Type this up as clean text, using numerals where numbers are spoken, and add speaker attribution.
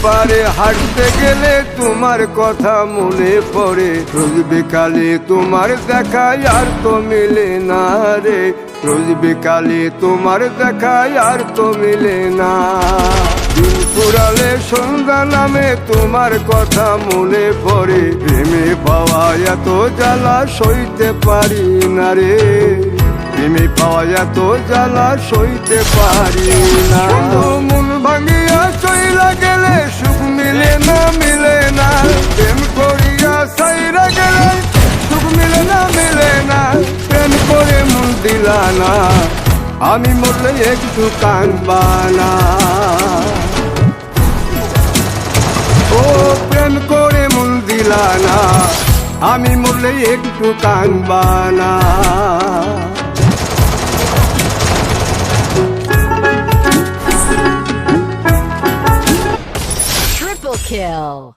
Speaker 1: পারে হাঁটতে গেলে তোমার কথা মনে পড়ে, রোজ বিকালে তোমার দেখা আর তো মিলে না রে, রোজ বিকালে তোমার দেখা আর তো মিলে না। দিন ফুরালে সন্ধ্যা নামে তোমার কথা মনে পড়ে, প্রেমে পাওয়া এত জ্বালা সইতে পারি না রে, প্রেমে পাওয়া এত জ্বালা সইতে পারি না। মন ভাঙিয়া চইলা গেলে সুখ মিলে না, মিলে না, প্রেম করিয়া সাইরা গেলে সুখ মিলে না, মিলে না, প্রেম করে মন দিলা না, আমি মরলে একটু কাঁদবা না। ও প্রেম করে মন দিলা না, আমি মরলে একটু কাঁদবা না।
Speaker 2: Triple kill.